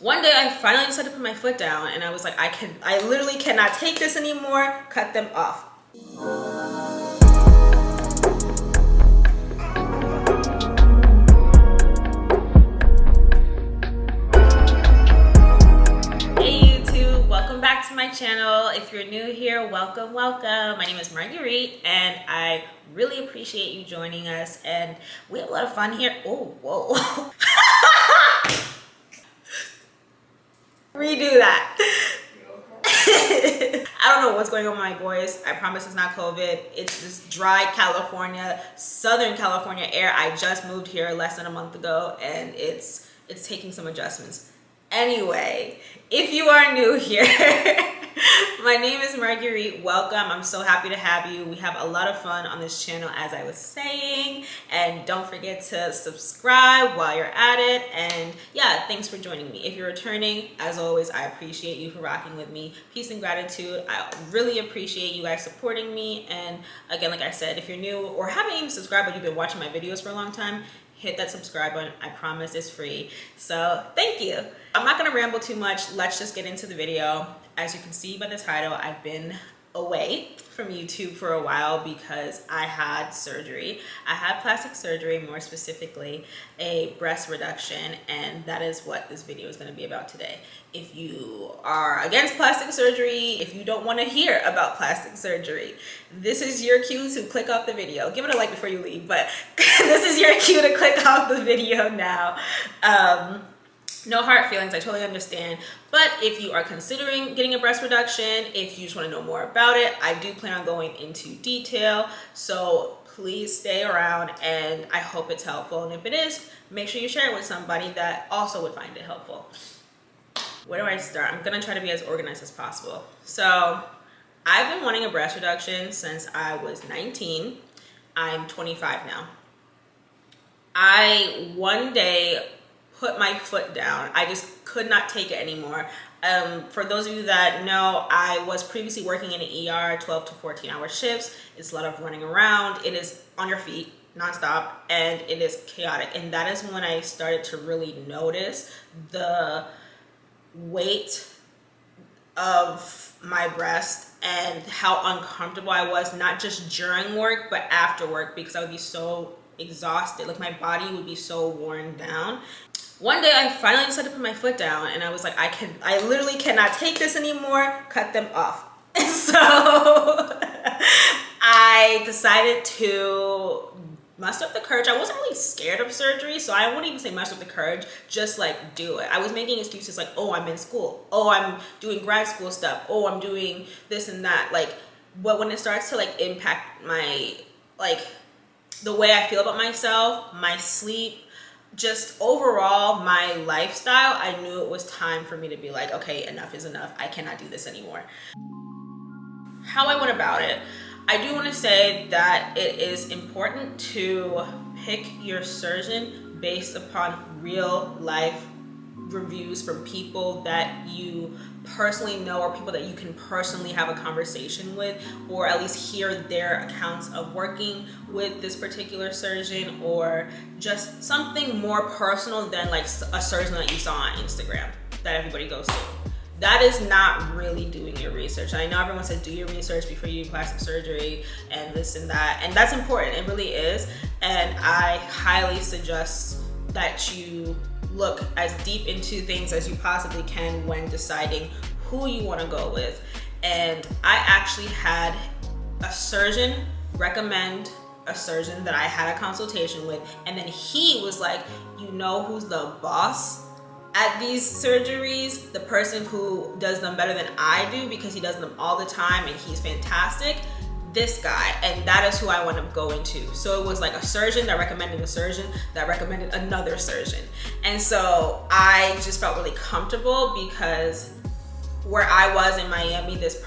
One day I finally decided to put my foot down and I was like, I literally cannot take this anymore, cut them off. Hey YouTube, welcome back to my channel. If you're new here, welcome. My name is Marguerite and I really appreciate you joining us, and we have a lot of fun here. Oh, whoa. Redo that. I don't know what's going on with my voice. I promise it's not COVID. It's just dry California, Southern California air. I just moved here less than a month ago and it's taking some adjustments. Anyway, if you are new here, my name is Marguerite. Welcome. I'm so happy to have you. We have a lot of fun on this channel, as I was saying, and don't forget to subscribe while you're at it. And yeah, thanks for joining me. If you're returning, as always, I appreciate you for rocking with me. Peace and gratitude. I really appreciate you guys supporting me. And again, like I said, if you're new or haven't even subscribed but you've been watching my videos for a long time, hit that subscribe button. I promise it's free. So thank you. I'm not gonna ramble too much. Let's just get into the video. As you can see by the title, I've been away from YouTube for a while because I had surgery. I had plastic surgery, more specifically a breast reduction, and that is what this video is going to be about today. If you are against plastic surgery, if you don't want to hear about plastic surgery, this is your cue to click off the video. Give it a like before you leave, but this is your cue to click off the video now. No hard feelings, I totally understand. But if you are considering getting a breast reduction, if you just want to know more about it, I do plan on going into detail. So please stay around and I hope it's helpful. And if it is, make sure you share it with somebody that also would find it helpful. Where do I start? I'm gonna try to be as organized as possible. So I've been wanting a breast reduction since I was 19. I'm 25 now. I one day put my foot down. I just could not take it anymore. For those of you that know, I was previously working in an ER, 12 to 14 hour shifts. It's a lot of running around. It is on your feet nonstop and it is chaotic. And that is when I started to really notice the weight of my breast and how uncomfortable I was, not just during work, but after work, because I would be so exhausted. Like my body would be so worn down. One day I finally decided to put my foot down and I was like, I literally cannot take this anymore, cut them off. And so I decided to muster up the courage. I wasn't really scared of surgery, so I wouldn't even say muster up the courage, just like do it. I was making excuses like, oh, I'm in school. Oh, I'm doing grad school stuff. Oh, I'm doing this and that. Like, but when it starts to like impact my, like the way I feel about myself, my sleep, just overall my lifestyle, I knew it was time for me to be like, okay, enough is enough. I cannot do this anymore. How I went about it, I do want to say that it is important to pick your surgeon based upon real life reviews from people that you personally know or people that you can personally have a conversation with, or at least hear their accounts of working with this particular surgeon, or just something more personal than like a surgeon that you saw on Instagram that everybody goes to. That is not really doing your research. I know everyone says do your research before you do plastic surgery and this and that, and that's important. It really is. And I highly suggest that you look as deep into things as you possibly can when deciding who you want to go with. And I actually had a surgeon recommend a surgeon that I had a consultation with, and then he was like, you know who's the boss at these surgeries? The person who does them better than I do, because he does them all the time and he's fantastic. This guy, and that is who I want to go into. So it was like a surgeon that recommended a surgeon that recommended another surgeon. And so I just felt really comfortable because where I was in Miami, this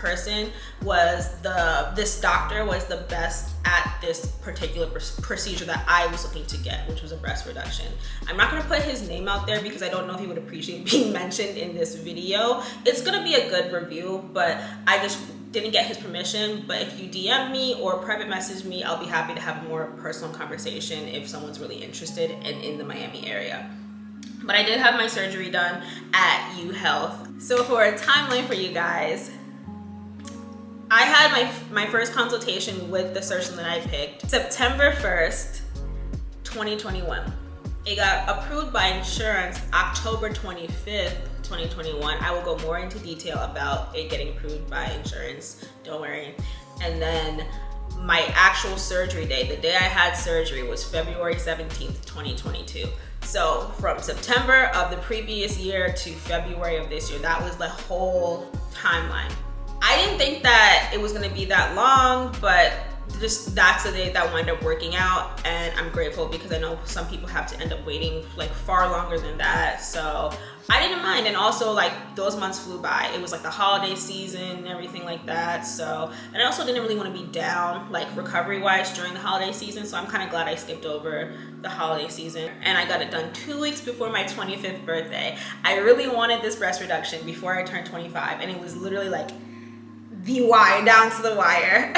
doctor was the best at this particular procedure that I was looking to get, which was a breast reduction. I'm not gonna put his name out there because I don't know if he would appreciate being mentioned in this video. It's gonna be a good review, but I just didn't get his permission. But if you DM me or private message me, I'll be happy to have a more personal conversation if someone's really interested and in the Miami area. But I did have my surgery done at U Health. So for a timeline for you guys, I had my first consultation with the surgeon that I picked September 1st, 2021. It got approved by insurance October 25th, 2021. I will go more into detail about it getting approved by insurance, don't worry. And then my actual surgery day, the day I had surgery, was February 17th, 2022. So from September of the previous year to February of this year, that was the whole timeline. I didn't think that it was gonna be that long, but just that's the day that wound up working out, and I'm grateful because I know some people have to end up waiting like far longer than that. So I didn't mind, and also like those months flew by. It was like the holiday season and everything like that. So, and I also didn't really want to be down like recovery wise during the holiday season. So I'm kind of glad I skipped over the holiday season, and I got it done 2 weeks before my 25th birthday. I really wanted this breast reduction before I turned 25, and it was literally like the wire, down to the wire.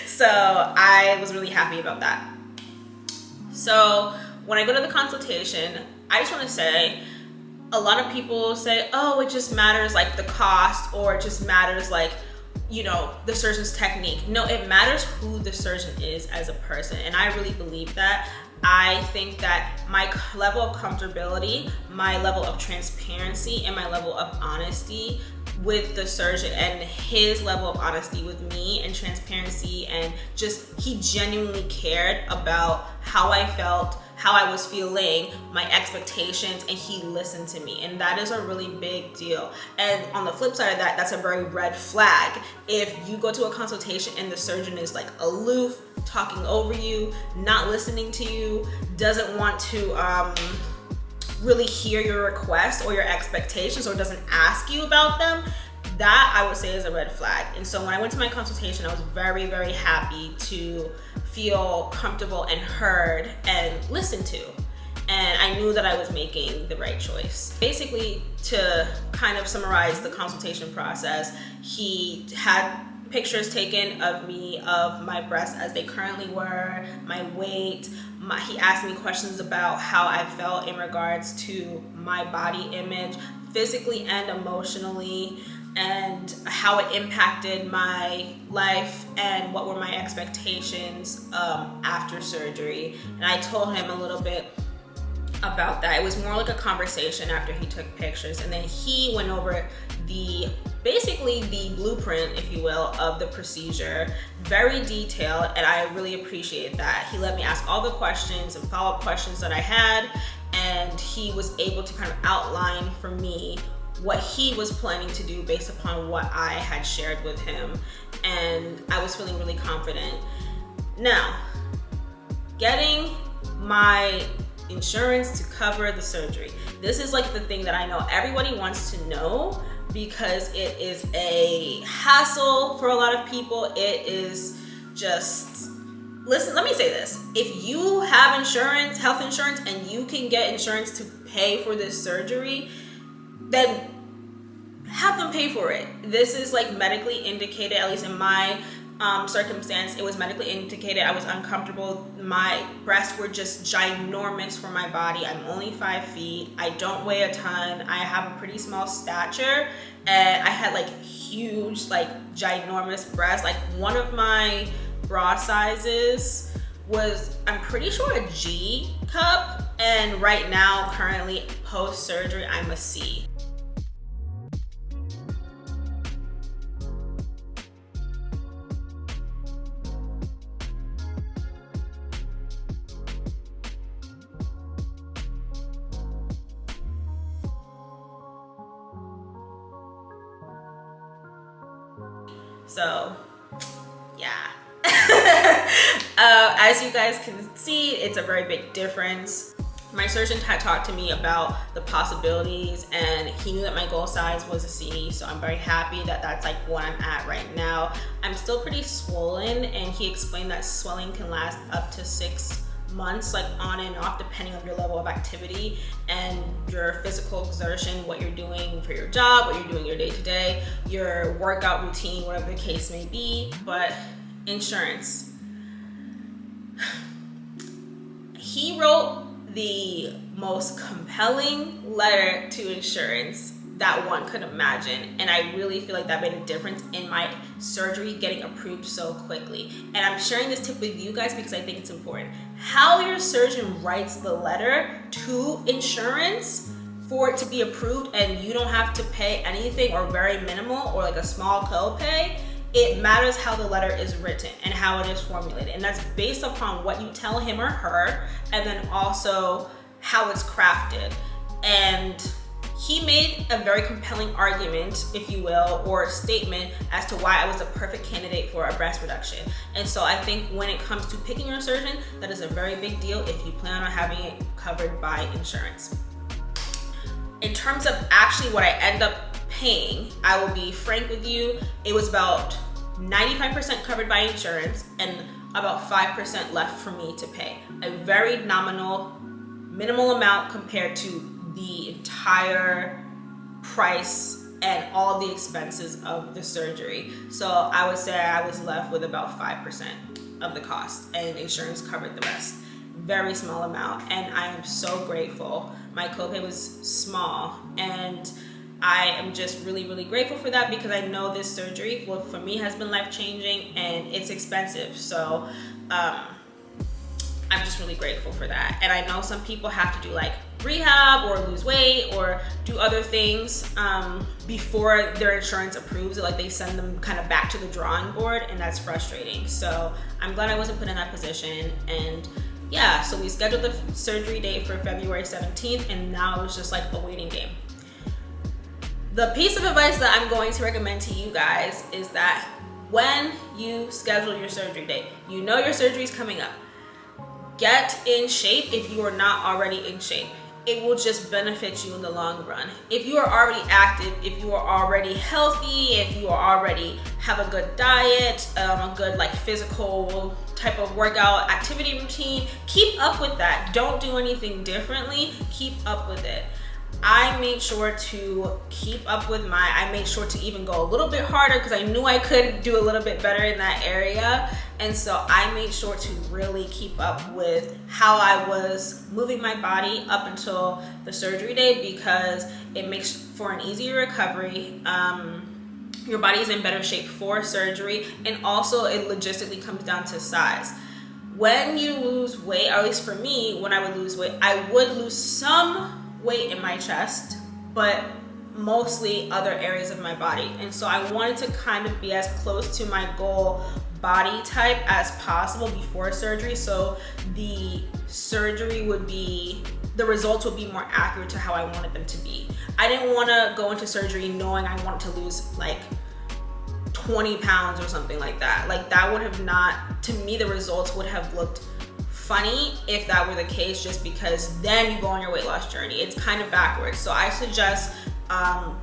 So I was really happy about that. So when I go to the consultation, I just want to say, a lot of people say, oh, it just matters like the cost, or it just matters like, you know, the surgeon's technique. No, it matters who the surgeon is as a person, and I really believe that. I think that my level of comfortability, my level of transparency, and my level of honesty with the surgeon, and his level of honesty with me and transparency, and just he genuinely cared about how I felt, how I was feeling, my expectations, and he listened to me, and that is a really big deal. And on the flip side of that, that's a very red flag. If you go to a consultation and the surgeon is like aloof, talking over you, not listening to you, doesn't want to really hear your requests or your expectations, or doesn't ask you about them, that I would say is a red flag. And so when I went to my consultation, I was very, very happy to feel comfortable and heard and listened to. And I knew that I was making the right choice. Basically, to kind of summarize the consultation process, he had pictures taken of me, of my breasts as they currently were, my weight. He asked me questions about how I felt in regards to my body image, physically and emotionally, and how it impacted my life, and what were my expectations after surgery. And I told him a little bit about that. It was more like a conversation after he took pictures, and then he went over basically the blueprint, if you will, of the procedure, very detailed, and I really appreciate that. He let me ask all the questions and follow-up questions that I had, and he was able to kind of outline for me what he was planning to do based upon what I had shared with him, and I was feeling really confident. Now, getting my insurance to cover the surgery. This is like the thing that I know everybody wants to know, because it is a hassle for a lot of people. It is just, listen, let me say this. If you have insurance, health insurance, and you can get insurance to pay for this surgery, then have them pay for it. This is like medically indicated, at least in my circumstance. It was medically indicated. I was uncomfortable. My breasts were just ginormous for my body. I'm only 5 feet. I don't weigh a ton. I have a pretty small stature, and I had like huge, like ginormous breasts. Like one of my bra sizes was, I'm pretty sure, a G cup, and right now, currently post surgery, I'm a C. So, yeah. As you guys can see, it's a very big difference. My surgeon had talked to me about the possibilities, and he knew that my goal size was a C, so I'm very happy that that's like what I'm at right now. I'm still pretty swollen, and he explained that swelling can last up to 6 months, like on and off, depending on your level of activity and your physical exertion, what you're doing for your job, what you're doing your day-to-day, your workout routine, whatever the case may be. But insurance, he wrote the most compelling letter to insurance that one could imagine, and I really feel like that made a difference in my surgery getting approved so quickly. And I'm sharing this tip with you guys because I think it's important. How your surgeon writes the letter to insurance for it to be approved and you don't have to pay anything or very minimal or like a small copay, it matters how the letter is written and how it is formulated. And that's based upon what you tell him or her, and then also how it's crafted. And he made a very compelling argument, if you will, or statement as to why I was the perfect candidate for a breast reduction. And so I think when it comes to picking your surgeon, that is a very big deal if you plan on having it covered by insurance. In terms of actually what I end up paying, I will be frank with you, it was about 95% covered by insurance and about 5% left for me to pay. A very minimal amount compared to the entire price and all the expenses of the surgery. So I would say I was left with about 5% of the cost, and insurance covered the rest. Very small amount, and I am so grateful. My copay was small, and I am just really, really grateful for that because I know this surgery, well, for me, has been life-changing and it's expensive. So I'm just really grateful for that. And I know some people have to do like rehab or lose weight or do other things before their insurance approves it. Like they send them kind of back to the drawing board, and that's frustrating. So I'm glad I wasn't put in that position. And yeah, so we scheduled the surgery date for February 17th, and now it's just like a waiting game. The piece of advice that I'm going to recommend to you guys is that when you schedule your surgery date, you know your surgery is coming up. Get in shape if you are not already in shape. It will just benefit you in the long run. If you are already active, if you are already healthy, if you are already have a good diet, a good like physical type of workout activity routine, keep up with that. Don't do anything differently. Keep up with it. I made sure to keep up with I made sure to even go a little bit harder because I knew I could do a little bit better in that area. And so I made sure to really keep up with how I was moving my body up until the surgery day, because it makes for an easier recovery. Your body is in better shape for surgery, and also it logistically comes down to size. When you lose weight, or at least for me, when I would lose weight, I would lose some weight in my chest, but mostly other areas of my body. And so I wanted to kind of be as close to my goal body type as possible before surgery, so the results would be more accurate to how I wanted them to be. I didn't want to go into surgery knowing I wanted to lose like 20 pounds or something like that. Like that would have not, to me, the results would have looked funny if that were the case, just because then you go on your weight loss journey. It's kind of backwards. So I suggest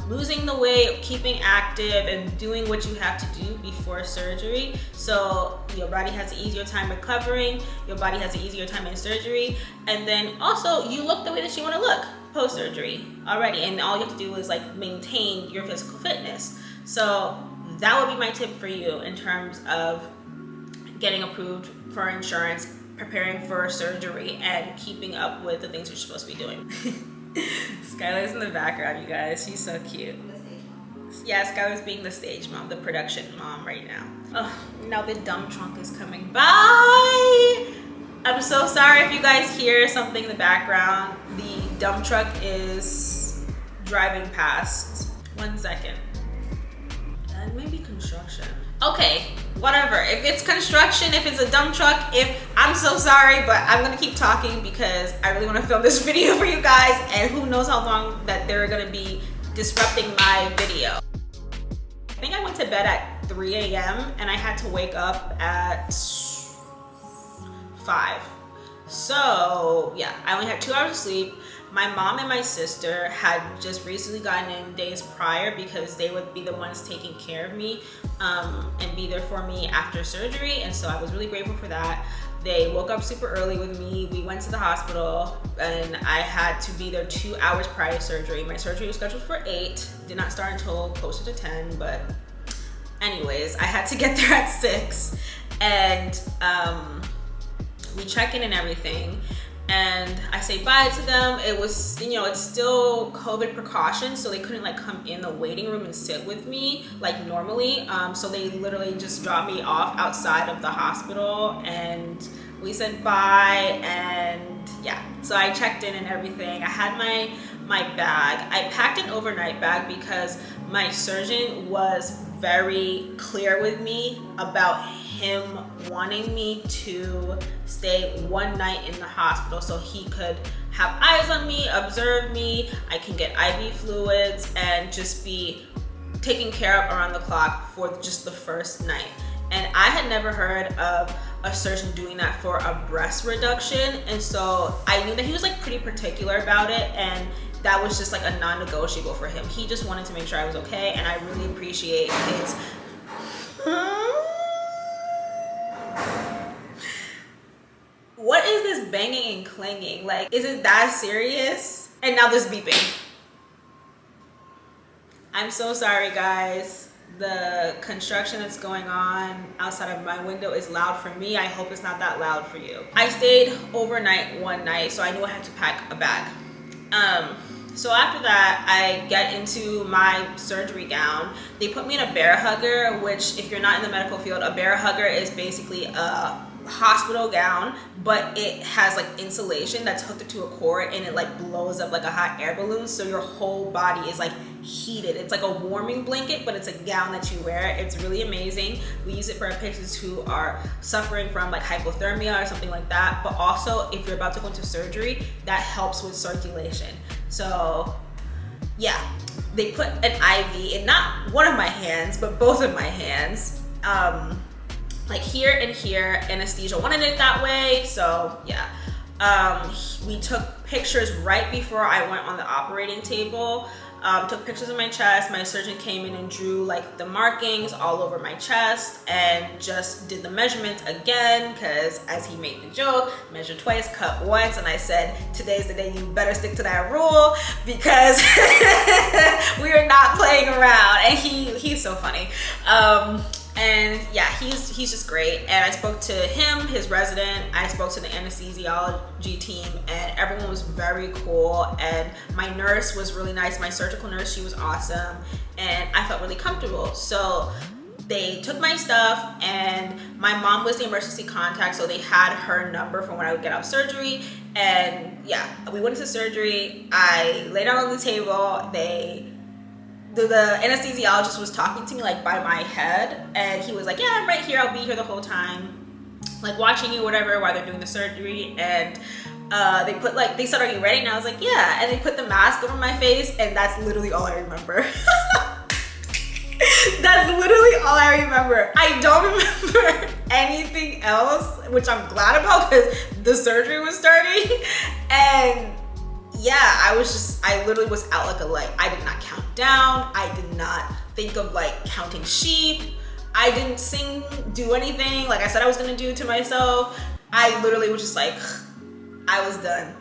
losing the weight, keeping active, and doing what you have to do before surgery, so your body has an easier time recovering, your body has an easier time in surgery, and then also you look the way that you want to look post-surgery already, and all you have to do is like maintain your physical fitness. So that would be my tip for you in terms of getting approved for insurance, preparing for surgery, and keeping up with the things you're supposed to be doing. Skylar's in the background, you guys. She's so cute. Yeah, Skylar's being the stage mom, the production mom right now. Oh, now the dump trunk is coming by. I'm so sorry if you guys hear something in the background. The dump truck is driving past. 1 second. That may be construction. Okay, whatever. If it's construction, if it's a dump truck, I'm so sorry, but I'm gonna keep talking because I really wanna film this video for you guys, and who knows how long that they're gonna be disrupting my video. I think I went to bed at 3 a.m. and I had to wake up at 5. So yeah, I only had 2 hours of sleep. My mom and my sister had just recently gotten in days prior because they would be the ones taking care of me and be there for me after surgery, and so I was really grateful for that. They woke up super early with me. We went to the hospital, and I had to be there 2 hours prior to surgery. My surgery was scheduled for 8, did not start until closer to 10, but anyways, I had to get there at 6, and we check in and everything. and I say bye to them. It was, you know, it's still COVID precautions, so they couldn't like come in the waiting room and sit with me like normally. So they literally just dropped me off outside of the hospital, and we said bye. And yeah, so I checked in and everything. I had my bag. I packed an overnight bag because my surgeon was very clear with me about him wanting me to stay one night in the hospital so he could have eyes on me, observe me. I can get IV fluids and just be taken care of around the clock for just the first night. And I had never heard of a surgeon doing that for a breast reduction, and so I knew that he was like pretty particular about it, and that was just like a non-negotiable for him. He just wanted to make sure I was okay, and I really appreciate his what is this banging and clanging? Like, is it that serious? And now this beeping. I'm so sorry, guys. The construction that's going on outside of my window is loud for me. I hope it's not that loud for you. I stayed overnight one night, so I knew I had to pack a bag. So after that, I get into my surgery gown. They put me in a bear hugger, which if you're not in the medical field, a bear hugger is basically a hospital gown, but it has like insulation that's hooked to a cord, and it like blows up like a hot air balloon, so your whole body is like heated. It's like a warming blanket, but it's a gown that you wear. It's really amazing. We use it for our patients who are suffering from like hypothermia or something like that, but also if you're about to go into surgery, that helps with circulation. So yeah, they put an IV in not one of my hands, but both of my hands, like here and here. Anesthesia wanted it that way, so yeah. We took pictures right before I went on the operating table. Took pictures of my chest. My surgeon came in and drew like the markings all over my chest, and just did the measurements again, because as he made the joke, measure twice, cut once, and I said, today's the day, you better stick to that rule, because we are not playing around. And he's so funny. And yeah, he's just great. And I spoke to him, his resident, I spoke to the anesthesiology team, and everyone was very cool. And my nurse was really nice. My surgical nurse, she was awesome. And I felt really comfortable. So they took my stuff, and my mom was the emergency contact, so they had her number for when I would get out of surgery. And yeah, we went into surgery. I laid down on the table. The anesthesiologist was talking to me like by my head, and he was like, yeah, I'm right here, I'll be here the whole time, like watching you, whatever, while they're doing the surgery. And they said, are you ready? And I was like, yeah. And they put the mask over my face, and that's literally all I remember. That's literally all I remember. I don't remember anything else, which I'm glad about, because the surgery was starting. And yeah, I literally was out like a light. I did not count down. I did not think of like counting sheep. I didn't do anything like I said I was gonna do to myself. I literally was just like, I was done.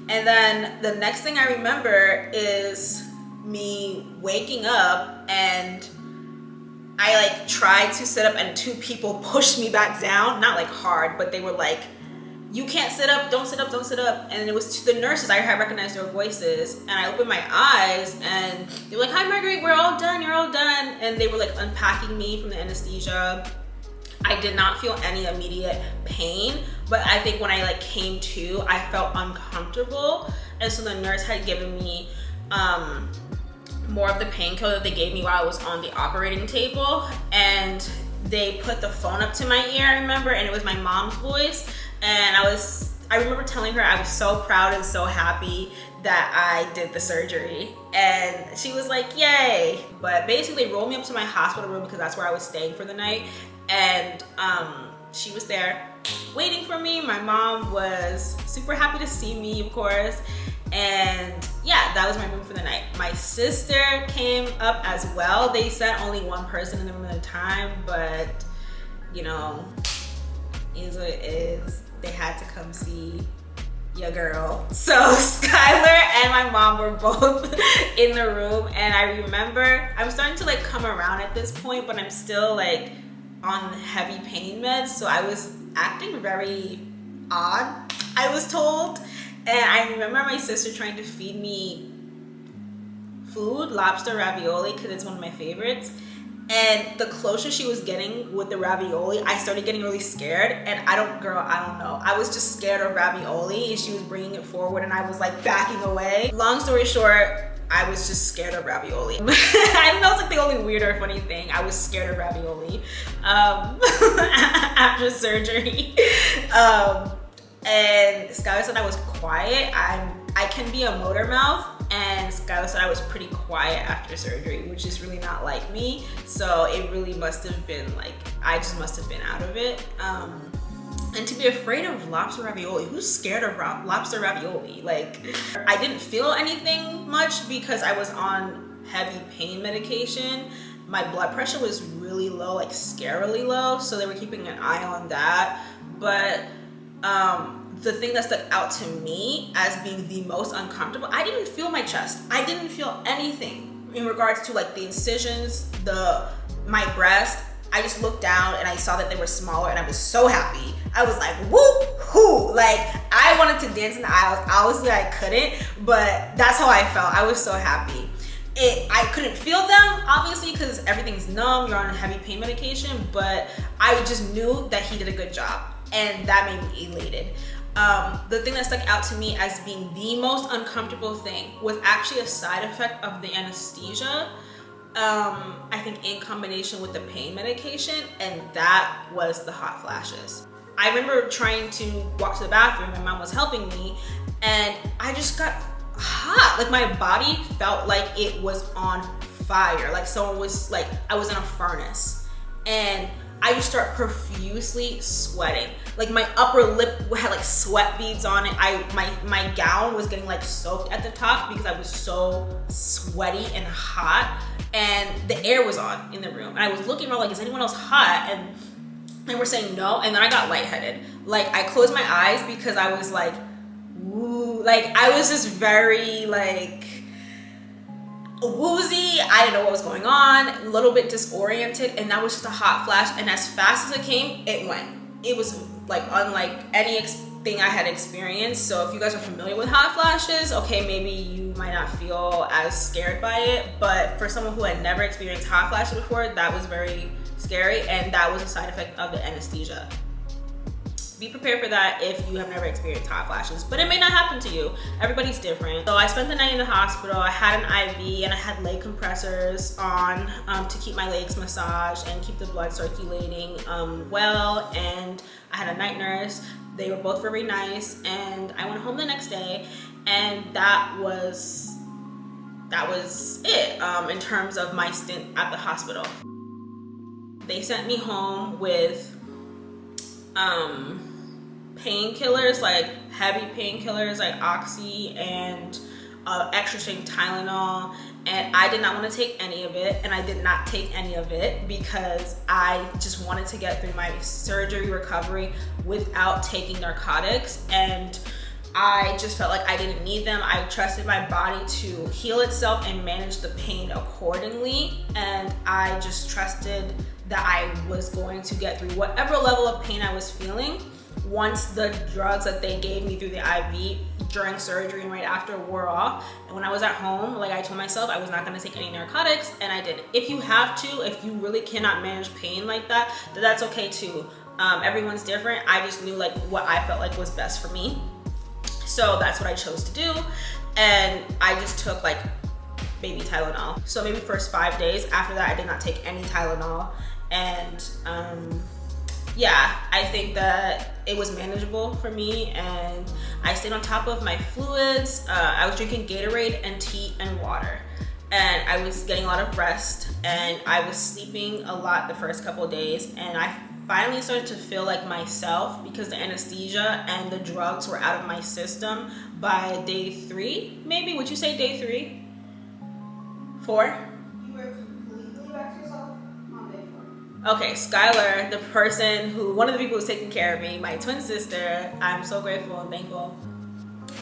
And then the next thing I remember is me waking up, and I like tried to sit up, and two people pushed me back down. Not like hard, but they were like, you can't sit up, don't sit up, don't sit up. And it was the nurses. I had recognized their voices, and I opened my eyes, and they were like, hi Marguerite, we're all done, you're all done. And they were like unpacking me from the anesthesia. I did not feel any immediate pain, but I think when I like came to, I felt uncomfortable. And so the nurse had given me more of the painkiller that they gave me while I was on the operating table. And they put the phone up to my ear, I remember, and it was my mom's voice. And I remember telling her I was so proud and so happy that I did the surgery. And she was like, yay. But basically they rolled me up to my hospital room, because that's where I was staying for the night. And she was there waiting for me. My mom was super happy to see me, of course. And yeah, that was my room for the night. My sister came up as well. They said only one person in the room at a time, but you know, is what it is. They had to come see your girl. So Skylar and my mom were both in the room, and I remember I'm starting to like come around at this point, but I'm still like on heavy pain meds, so I was acting very odd, I was told. And I remember my sister trying to feed me food, lobster ravioli, because it's one of my favorites. And the closer she was getting with the ravioli, I started getting really scared. And I don't know. I was just scared of ravioli, and she was bringing it forward, and I was like backing away. Long story short, I was just scared of ravioli. I don't know, it's like the only weird or funny thing. I was scared of ravioli after surgery. And Skylar said I was quiet. I can be a motor mouth, and Skylar said I was pretty quiet after surgery, which is really not like me. So it really must have been like, I just must have been out of it. And to be afraid of lobster ravioli, who's scared of lobster ravioli? Like, I didn't feel anything much because I was on heavy pain medication. My blood pressure was really low, like scarily low, so they were keeping an eye on that. But the thing that stuck out to me as being the most uncomfortable, I didn't feel my chest. I didn't feel anything in regards to like the incisions, my breast. I just looked down and I saw that they were smaller, and I was so happy. I was like, woo-hoo! Like, I wanted to dance in the aisles. Obviously, I couldn't, but that's how I felt. I was so happy. I couldn't feel them, obviously, because everything's numb. You're on heavy pain medication, but I just knew that he did a good job, and that made me elated. The thing that stuck out to me as being the most uncomfortable thing was actually a side effect of the anesthesia. I think in combination with the pain medication, and that was the hot flashes. I remember trying to walk to the bathroom, and mom was helping me, and I just got hot. Like, my body felt like it was on fire. Like someone was like, I was in a furnace, and I just start profusely sweating. Like, my upper lip had like sweat beads on it. My gown was getting like soaked at the top because I was so sweaty and hot, and the air was on in the room. And I was looking around like, is anyone else hot? And they were saying no. And then I got lightheaded. Like, I closed my eyes because I was like, ooh, like I was just very like woozy. I didn't know what was going on, a little bit disoriented, and that was just a hot flash. And as fast as it came, it went. It was like unlike anything I had experienced. So if you guys are familiar with hot flashes, okay, maybe you might not feel as scared by it, but for someone who had never experienced hot flashes before, that was very scary, and that was a side effect of the anesthesia. Be prepared for that if you have never experienced hot flashes, but it may not happen to you. Everybody's different. So I spent the night in the hospital. I had an IV, and I had leg compressors on to keep my legs massaged and keep the blood circulating well. And I had a night nurse. They were both very nice, and I went home the next day, and that was it in terms of my stint at the hospital. They sent me home with painkillers, like heavy painkillers like Oxy and extra strength Tylenol, and I did not want to take any of it, and I did not take any of it because I just wanted to get through my surgery recovery without taking narcotics, and I just felt like I didn't need them. I trusted my body to heal itself and manage the pain accordingly, and I just trusted that I was going to get through whatever level of pain I was feeling once the drugs that they gave me through the IV during surgery and right after wore off. And when I was at home, like, I told myself I was not going to take any narcotics, and I didn't. If you have to, if you really cannot manage pain like that, then that's okay too. Everyone's different. I just knew like what I felt like was best for me, so that's what I chose to do. And I just took like baby Tylenol. So maybe first 5 days after that, I did not take any Tylenol. And yeah, I think that it was manageable for me, and I stayed on top of my fluids. I was drinking Gatorade and tea and water, and I was getting a lot of rest, and I was sleeping a lot the first couple of days, and I finally started to feel like myself because the anesthesia and the drugs were out of my system by day 3, maybe. Would you say day 3? 4? Okay, Skylar, the person one of the people who's taking care of me, my twin sister, I'm so grateful and thankful.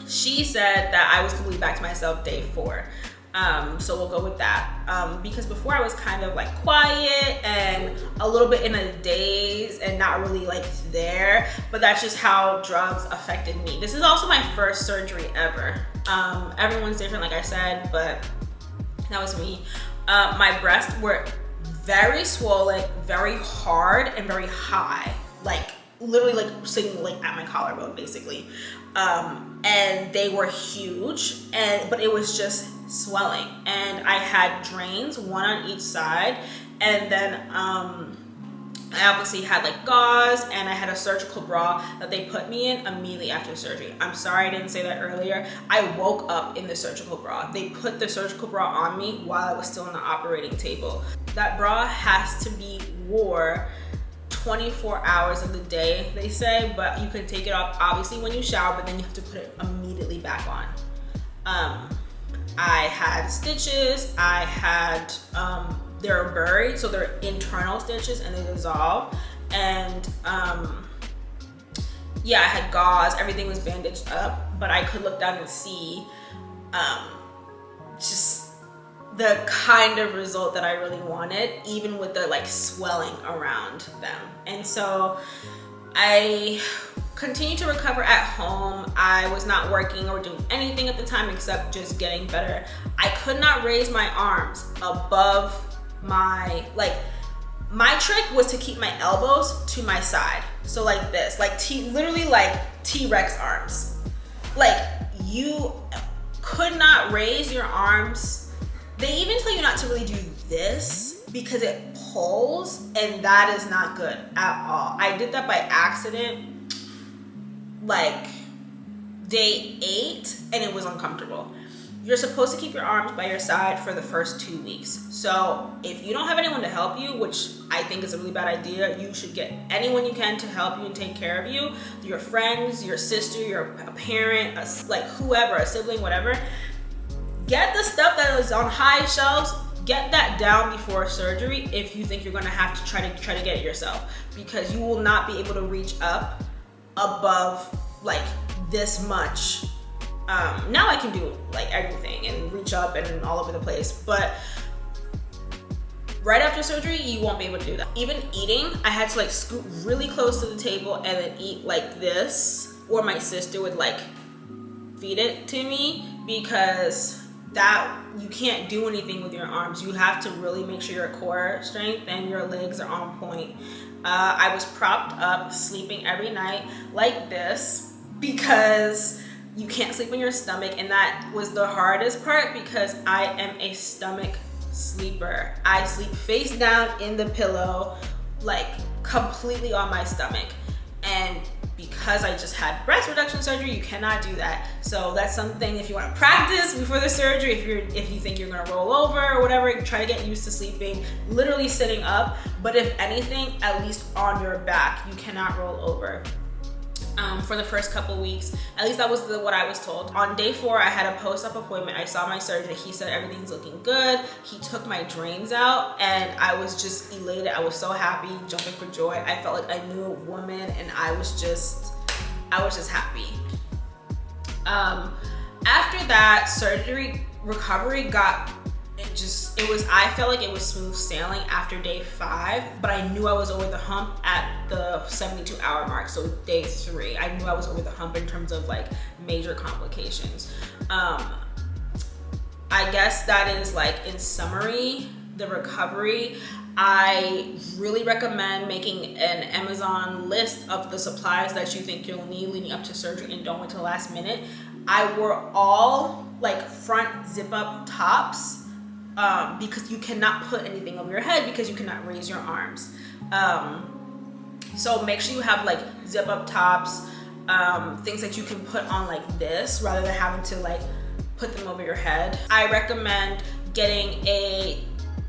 She said that I was completely back to myself day 4. So we'll go with that. Because before I was kind of like quiet and a little bit in a daze and not really like there, but that's just how drugs affected me. This is also my first surgery ever. Everyone's different, like I said, but that was me. My breasts were very swollen, very hard, and very high. Like literally like sitting like at my collarbone basically. And they were huge, but it was just swelling. And I had drains, one on each side. And then I obviously had like gauze, and I had a surgical bra that they put me in immediately after surgery. I'm sorry I didn't say that earlier. I woke up in the surgical bra. They put the surgical bra on me while I was still on the operating table. That bra has to be wore 24 hours of the day, they say, but you can take it off obviously when you shower, but then you have to put it immediately back on. I had stitches. I had they're buried, so they're internal stitches and they dissolve. And yeah, I had gauze. Everything was bandaged up, but I could look down and see just the kind of result that I really wanted, even with the like swelling around them. And so I continued to recover at home. I was not working or doing anything at the time except just getting better. I could not raise my arms above my trick was to keep my elbows to my side. So like this, like literally like T-Rex arms. Like you could not raise your arms. They even tell you not to really do this because it pulls, and that is not good at all. I did that by accident, like day 8, and it was uncomfortable. You're supposed to keep your arms by your side for the first 2 weeks. So if you don't have anyone to help you, which I think is a really bad idea, you should get anyone you can to help you and take care of you. Your friends, your sister, a parent, like whoever, a sibling, whatever. Get the stuff that is on high shelves, get that down before surgery if you think you're gonna have to try to get it yourself, because you will not be able to reach up above like this much. Now I can do like everything and reach up and all over the place, but right after surgery, you won't be able to do that. Even eating, I had to like scoot really close to the table and then eat like this, or my sister would like feed it to me, because that you can't do anything with your arms. You have to really make sure your core strength and your legs are on point. I was propped up, sleeping every night like this, because you can't sleep on your stomach, and that was the hardest part because I am a stomach sleeper. I sleep face down in the pillow, like completely on my stomach. And because I just had breast reduction surgery, you cannot do that. So that's something, if you want to practice before the surgery, if you think you're gonna roll over or whatever, try to get used to sleeping literally sitting up. But if anything, at least on your back. You cannot roll over. For the first couple weeks, at least that was what I was told. On day 4, I had a post-op appointment. I saw my surgeon. He said everything's looking good. He took my drains out, and I was just elated. I was so happy, jumping for joy. I felt like I knew a woman, and I was just happy. After that, surgery recovery I felt like it was smooth sailing after day 5, but I knew I was over the hump at the 72-hour mark. So day 3, I knew I was over the hump in terms of like major complications. I guess that is like, in summary, the recovery. I really recommend making an Amazon list of the supplies that you think you'll need leading up to surgery, and don't wait till the last minute. I wore all like front zip up tops, because you cannot put anything over your head because you cannot raise your arms. So make sure you have like zip up tops, things that you can put on like this rather than having to like put them over your head. I recommend getting a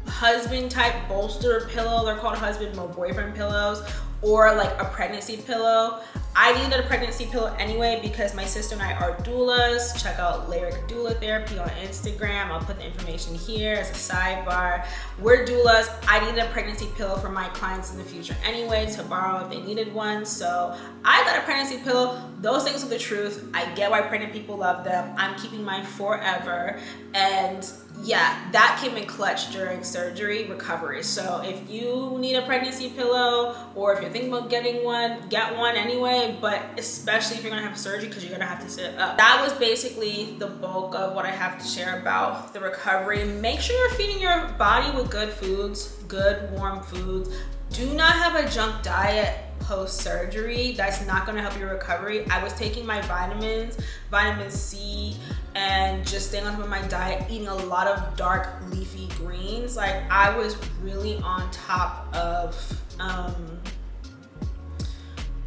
husband type bolster pillow. They're called husband or boyfriend pillows, or like a pregnancy pillow. I needed a pregnancy pillow anyway because my sister and I are doulas. Check out Lyric Doula Therapy on Instagram. I'll put the information here as a sidebar. We're doulas. I needed a pregnancy pillow for my clients in the future anyway to borrow if they needed one. So I got a pregnancy pillow. Those things are the truth. I get why pregnant people love them. I'm keeping mine forever. And yeah, that came in clutch during surgery recovery. So if you need a pregnancy pillow, or if you're thinking about getting one, get one anyway, but especially if you're gonna have surgery, because you're gonna have to sit up. That was basically the bulk of what I have to share about the recovery. Make sure you're feeding your body with good foods, good warm foods. Do not have a junk diet post-surgery. That's not going to help your recovery. I was taking my vitamins, vitamin C, and just staying on top of my diet, eating a lot of dark leafy greens. Like, I was really on top of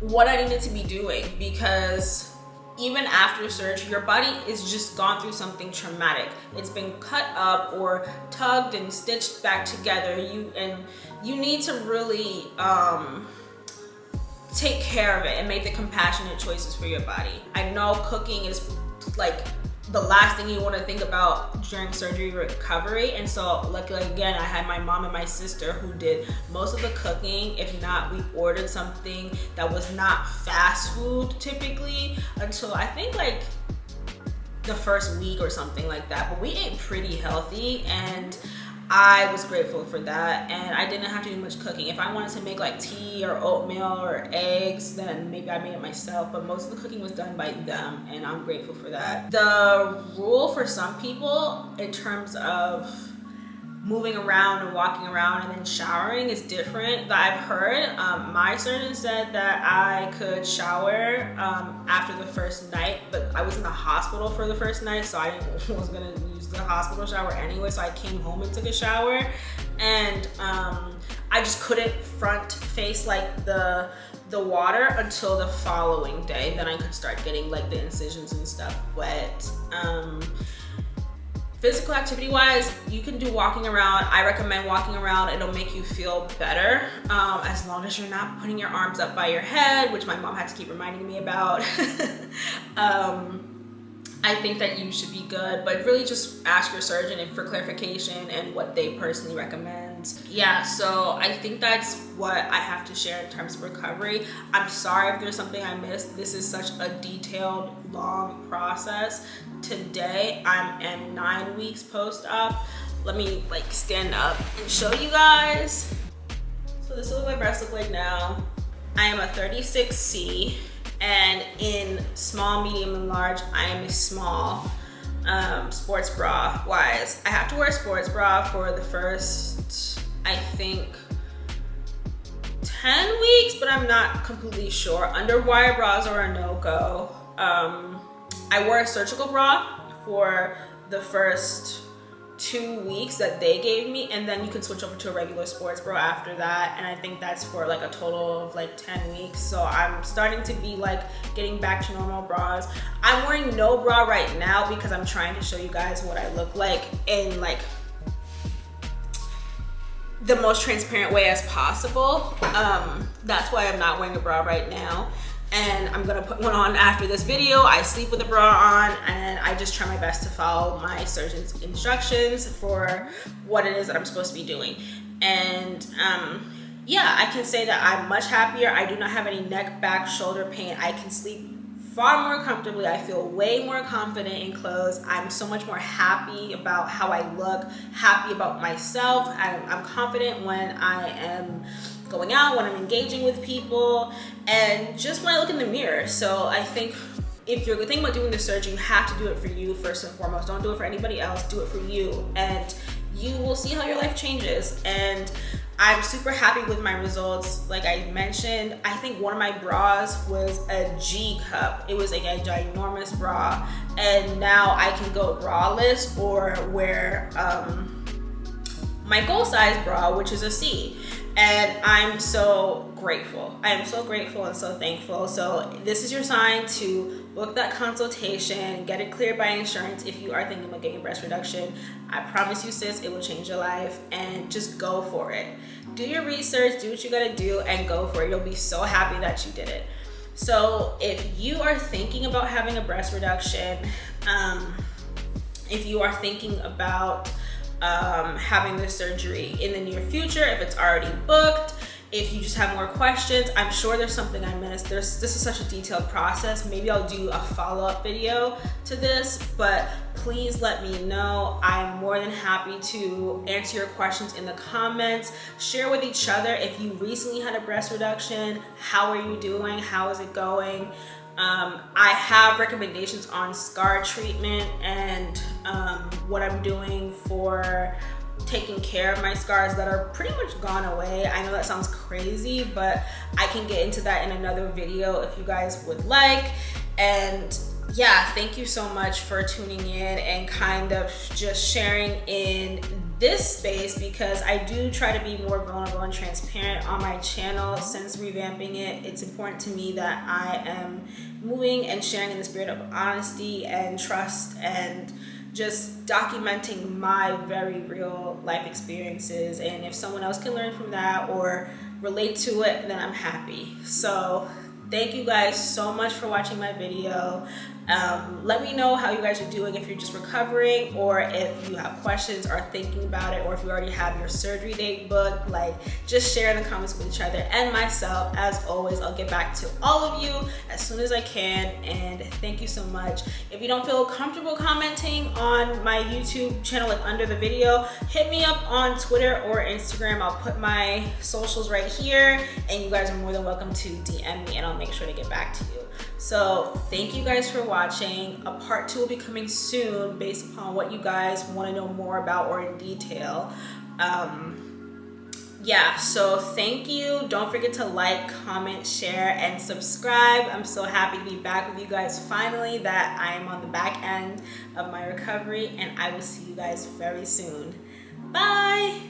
what I needed to be doing, because even after surgery, your body is just gone through something traumatic. It's been cut up or tugged and stitched back together. You need to really take care of it and make the compassionate choices for your body. I know cooking is like the last thing you want to think about during surgery recovery, and so luckily again I had my mom and my sister who did most of the cooking. If not, we ordered something that was not fast food typically until I think like the first week or something like that, but we ate pretty healthy, and I was grateful for that, and I didn't have to do much cooking. If I wanted to make like tea or oatmeal or eggs, then maybe I made it myself, but most of the cooking was done by them, and I'm grateful for that. The rule for some people in terms of moving around and walking around and then showering is different that I've heard. My surgeon said that I could shower after the first night, but I was in the hospital for the first night, so I was gonna use the hospital shower anyway, so I came home and took a shower, and I just couldn't front face like the water until the following day. Then I could start getting like the incisions and stuff wet. Physical activity wise, you can do walking around. I recommend walking around. It'll make you feel better, as long as you're not putting your arms up by your head, which my mom had to keep reminding me about. I think that you should be good, but really just ask your surgeon for clarification and what they personally recommend. Yeah, so I think that's what I have to share in terms of recovery. I'm sorry if there's something I missed. This is such a detailed, long process. Today, I'm at 9 weeks post-op. Let me like stand up and show you guys. So this is what my breasts look like now. I am a 36C. And in small, medium, and large, I am a small. Sports bra wise, I have to wear a sports bra for the first, I think, 10 weeks, but I'm not completely sure. Underwire bras are a no-go. I wore a surgical bra for the first 2 weeks that they gave me, and then you can switch over to a regular sports bra after that, and I think that's for like a total of like 10 weeks. So I'm starting to be like getting back to normal bras. I'm wearing no bra right now because I'm trying to show you guys what I look like in like the most transparent way as possible. That's why I'm not wearing a bra right now, and I'm gonna put one on after this video. I sleep with a bra on, and I just try my best to follow my surgeon's instructions for what it is that I'm supposed to be doing. And yeah, I can say that I'm much happier. I do not have any neck, back, shoulder pain. I can sleep far more comfortably. I feel way more confident in clothes. I'm so much more happy about how I look, happy about myself. I'm confident when I am going out, when I'm engaging with people, and just when I look in the mirror. So I think if you're thinking about doing the surgery, you have to do it for you first and foremost. Don't do it for anybody else, do it for you, and you will see how your life changes. And I'm super happy with my results. Like I mentioned, I think one of my bras was a G cup. It was like a ginormous bra, and now I can go braless or wear my goal size bra, which is a C. And I'm so grateful. I am so grateful and so thankful. So this is your sign to book that consultation, get it cleared by insurance if you are thinking about getting breast reduction. I promise you, sis, it will change your life, and just go for it. Do your research, do what you gotta do, and go for it. You'll be so happy that you did it. So if you are thinking about having a breast reduction, if you are thinking about having this surgery in the near future, if it's already booked, if you just have more questions, I'm sure there's something I missed. This is such a detailed process. Maybe I'll do a follow-up video to this, but please let me know. I'm more than happy to answer your questions in the comments. Share with each other if you recently had a breast reduction. How are you doing? How is it going? I have recommendations on scar treatment and what I'm doing for taking care of my scars that are pretty much gone away. I know that sounds crazy, but I can get into that in another video if you guys would like. And yeah, thank you so much for tuning in and kind of just sharing in this space, because I do try to be more vulnerable and transparent on my channel. Since revamping it, it's important to me that I am moving and sharing in the spirit of honesty and trust, and just documenting my very real life experiences. And if someone else can learn from that or relate to it, then I'm happy. So thank you guys so much for watching my video. Let me know how you guys are doing, if you're just recovering, or if you have questions or thinking about it, or if you already have your surgery date booked. Like, just share in the comments with each other and myself. As always, I'll get back to all of you as soon as I can, and thank you so much. If you don't feel comfortable commenting on my YouTube channel, like under the video, hit me up on Twitter or Instagram. I'll put my socials right here, and you guys are more than welcome to DM me, and I'll make sure to get back to you. So thank you guys for watching. A part 2 will be coming soon based upon what you guys want to know more about or in detail. Yeah, so thank you. Don't forget to like, comment, share, and subscribe. I'm so happy to be back with you guys finally, that I am on the back end of my recovery, and I will see you guys very soon. Bye.